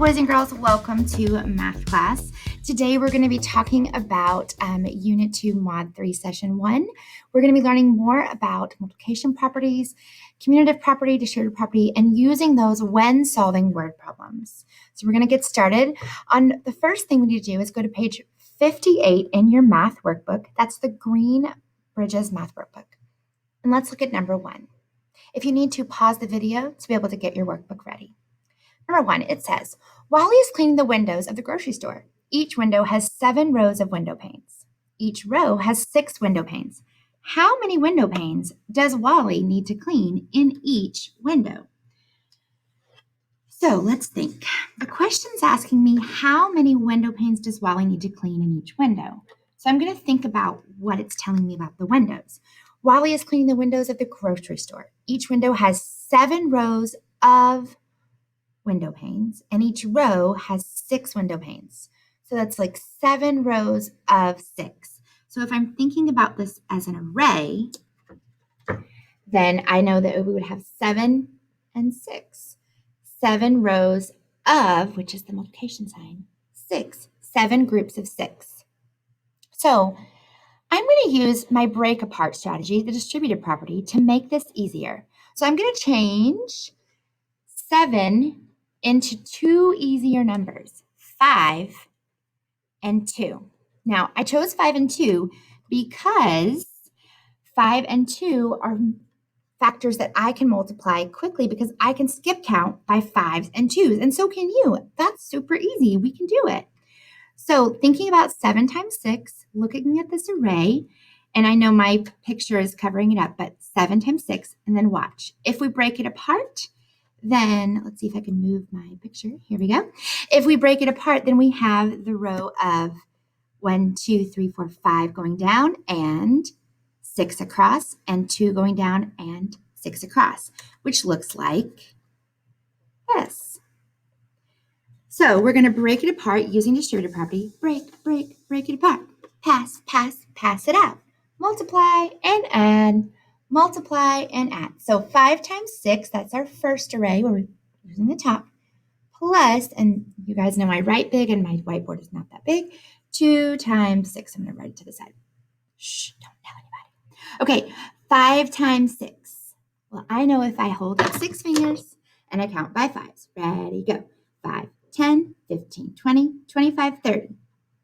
boys and girls, welcome to math class. Today we're going to be talking about Unit 2, Mod 3, Session 1. We're going to be learning more about multiplication properties, commutative property, distributive property, and using those when solving word problems. So we're going to get started. On the first thing we need to do is go to page 58 in your math workbook. That's the Green Bridges math workbook. And let's look at number 1. If you need to, pause the video to be able to get your workbook ready. Number 1, it says, Wally is cleaning the windows of the grocery store. Each window has 7 rows of window panes. Each row has 6 window panes. How many window panes does Wally need to clean in each window? So let's think. The question's asking me how many window panes does Wally need to clean in each window? So I'm going to think about what it's telling me about the windows. Wally is cleaning the windows of the grocery store. Each window has 7 rows of window panes, and each row has 6 window panes. So that's like 7 rows of 6. So if I'm thinking about this as an array, then I know that we would have 7 and 6. 7 rows of, which is the multiplication sign, 6. 7 groups of 6. So I'm going to use my break apart strategy, the distributive property, to make this easier. So I'm going to change 7 into 2 easier numbers, 5 and 2. Now, I chose 5 and 2 because 5 and 2 are factors that I can multiply quickly because I can skip count by 5s and 2s, and so can you. That's super easy. We can do it. So thinking about 7 times 6, looking at this array, and I know my picture is covering it up, but 7 times 6, and then watch. If we break it apart, then let's see if I can move my picture. Here we go. If we break it apart, then we have the row of 1, 2, 3, 4, 5 going down and 6 across, and 2 going down and 6 across, which looks like this. So we're going to break it apart using distributive property. Break it apart. Pass it out. Multiply and add. Multiply and add. So 5 times 6, that's our first array where we're using the top, plus, and you guys know I write big and my whiteboard is not that big, 2 times 6. I'm going to write it to the side. Shh, don't tell anybody. Okay, 5 times 6. Well, I know if I hold up 6 fingers and I count by 5s. Ready, go. 5, 10, 15, 20, 25, 30.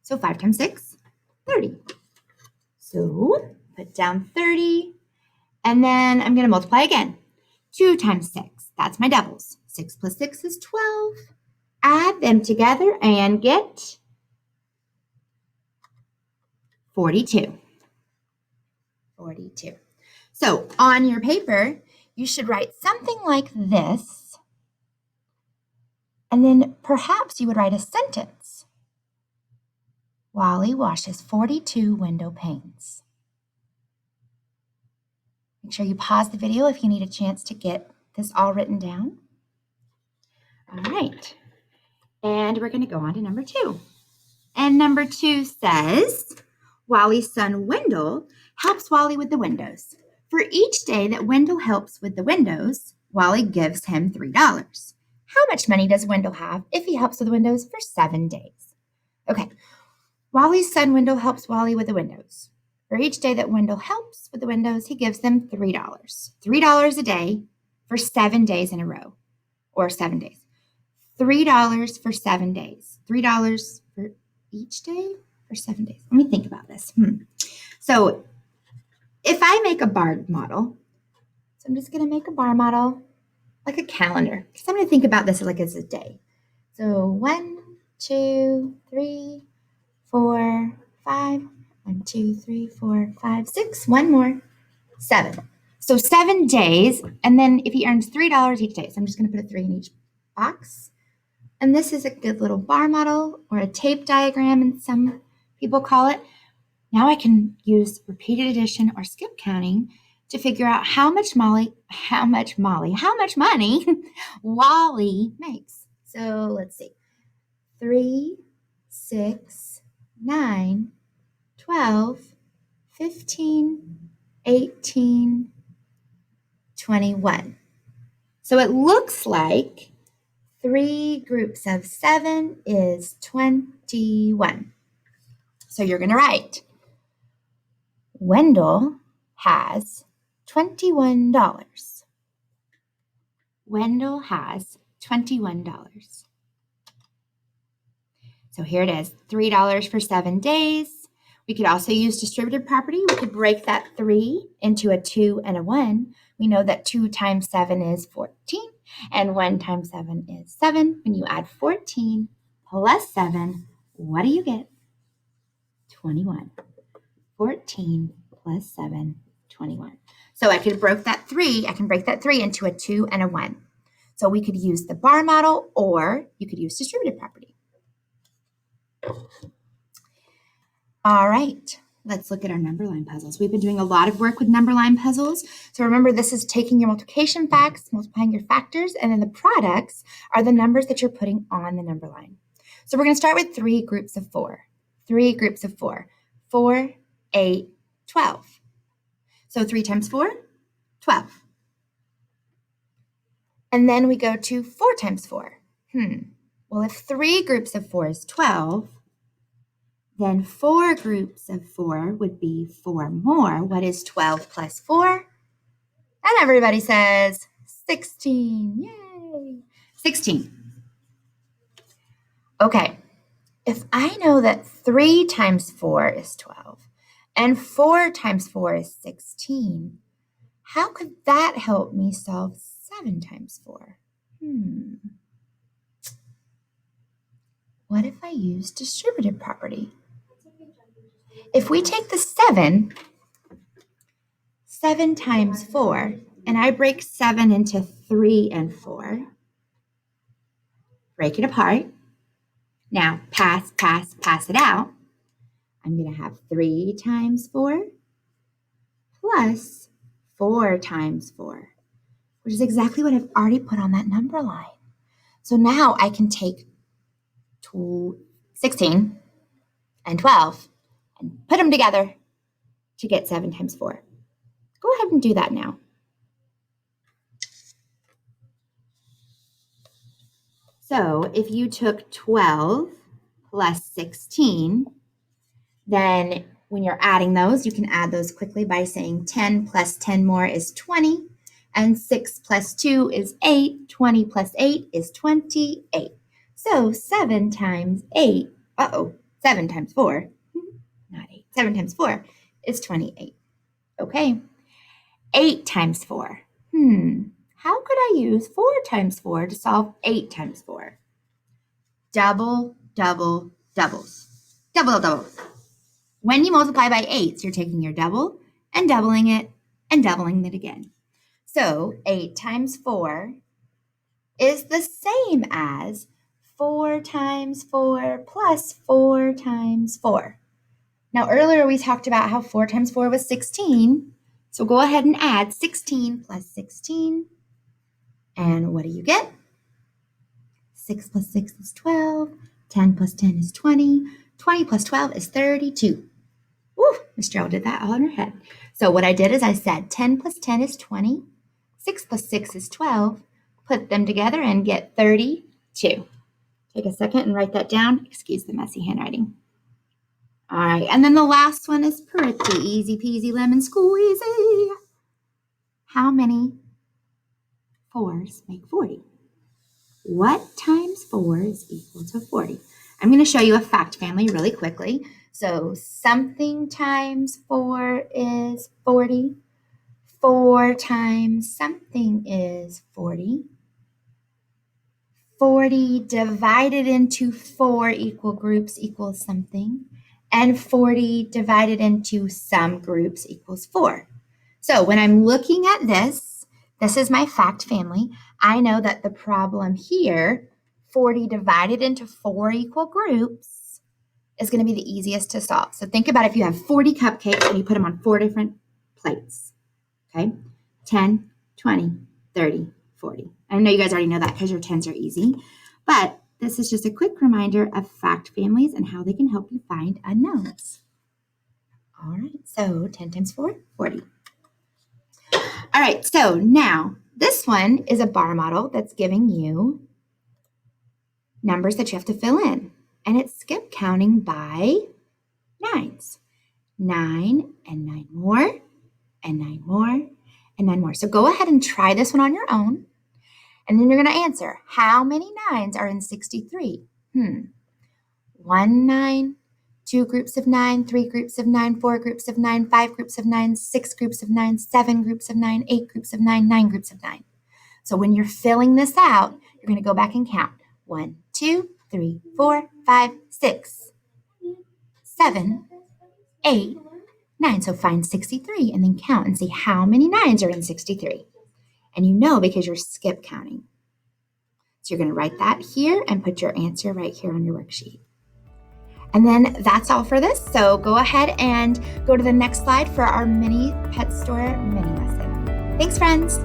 So 5 times 6, 30. So put down 30. And then I'm going to multiply again. 2 times 6, that's my doubles. 6 plus 6 is 12. Add them together and get 42. 42. So on your paper, you should write something like this. And then perhaps you would write a sentence. Wally washes 42 window panes. Make sure you pause the video if you need a chance to get this all written down. All right. And we're going to go on to number 2. And number 2 says, Wally's son Wendell helps Wally with the windows. For each day that Wendell helps with the windows, Wally gives him $3. How much money does Wendell have if he helps with the windows for 7 days? Okay. Wally's son Wendell helps Wally with the windows. For each day that Wendell helps with the windows, he gives them $3. $3 a day for 7 days in a row, or 7 days. $3 for 7 days. $3 for each day for 7 days. Let me think about this. So if I make a bar model, so I'm just going to make a bar model like a calendar, because I'm going to think about this like as a day. So 1, 2, 3, 4, 5. 1, 2, 3, 4, 5, 6. One more. 7. So 7 days. And then if he earns $3 each day, so I'm just going to put a 3 in each box. And this is a good little bar model or a tape diagram, and some people call it. Now I can use repeated addition or skip counting to figure out how much money Wally makes. So let's see. 3, 6, 9, 12, 15, 18, 21. So it looks like 3 groups of 7 is 21. So you're going to write, Wendell has $21. Wendell has $21. So here it is, $3 for 7 days. We could also use distributive property. We could break that 3 into a 2 and a 1. We know that 2 times 7 is 14, and 1 times 7 is 7. When you add 14 plus 7, what do you get? 21. 14 plus 7, 21. So I can break that 3 into a 2 and a 1. So we could use the bar model, or you could use distributive property. All right, let's look at our number line puzzles. We've been doing a lot of work with number line puzzles. So remember, this is taking your multiplication facts, multiplying your factors, and then the products are the numbers that you're putting on the number line. So we're going to start with 3 groups of 4. 3 groups of 4. 4, 8, 12. So 3 times 4, 12. And then we go to 4 times 4. Well, if 3 groups of 4 is 12, then 4 groups of 4 would be 4 more. What is 12 plus 4? And everybody says 16. Yay! 16. Okay, if I know that 3 times 4 is 12 and 4 times 4 is 16, how could that help me solve 7 times 4? What if I use distributive property? If we take the 7 times 4, and I break 7 into 3 and 4, break it apart. Now, pass it out. I'm going to have 3 times 4 plus 4 times 4, which is exactly what I've already put on that number line. So now I can take 16 and 12 and put them together to get 7 times 4. Go ahead and do that now. So if you took 12 plus 16, then when you're adding those, you can add those quickly by saying 10 plus 10 more is 20, and 6 plus 2 is 8. 20 plus 8 is 28. So 7 times 8, 7 times 4, not 8, 7 times 4 is 28. Okay, 8 times 4. How could I use 4 times 4 to solve 8 times 4? Double, double, doubles. Double, double. When you multiply by 8s, you're taking your double and doubling it and doubling it again. So 8 times 4 is the same as 4 times 4 plus 4 times 4. Now, earlier we talked about how 4 times 4 was 16. So go ahead and add 16 plus 16. And what do you get? 6 plus 6 is 12. 10 plus 10 is 20. 20 plus 12 is 32. Woo, Miss Gerald did that all in her head. So what I did is I said 10 plus 10 is 20. 6 plus 6 is 12. Put them together and get 32. Take a second and write that down. Excuse the messy handwriting. All right, and then the last one is pretty easy peasy lemon squeezy. How many 4s make 40? What times 4 is equal to 40? I'm going to show you a fact family really quickly. So something times 4 is 40. 4 times something is 40. 40 divided into 4 equal groups equals something. And 40 divided into some groups equals 4. So when I'm looking at this is my fact family. I know that the problem here, 40 divided into 4 equal groups, is going to be the easiest to solve. So think about if you have 40 cupcakes and you put them on 4 different plates. Okay, 10, 20, 30, 40. I know you guys already know that because your 10s are easy, but this is just a quick reminder of fact families and how they can help you find unknowns. All right, so 10 times 4, 40. All right, so now this one is a bar model that's giving you numbers that you have to fill in. And it's skip counting by nines. 9 and 9 more, and 9 more, and 9 more. So go ahead and try this one on your own. And then you're going to answer, how many nines are in 63? 1 9, 2 groups of 9, 3 groups of 9, 4 groups of 9, 5 groups of 9, 6 groups of 9, 7 groups of 9, 8 groups of 9, 9 groups of 9. So when you're filling this out, you're going to go back and count. 1, 2, 3, 4, 5, 6, 7, 8, 9. So find 63 and then count and see how many nines are in 63. And you know because you're skip counting. So you're going to write that here and put your answer right here on your worksheet. And then that's all for this. So go ahead and go to the next slide for our mini pet store mini lesson. Thanks, friends.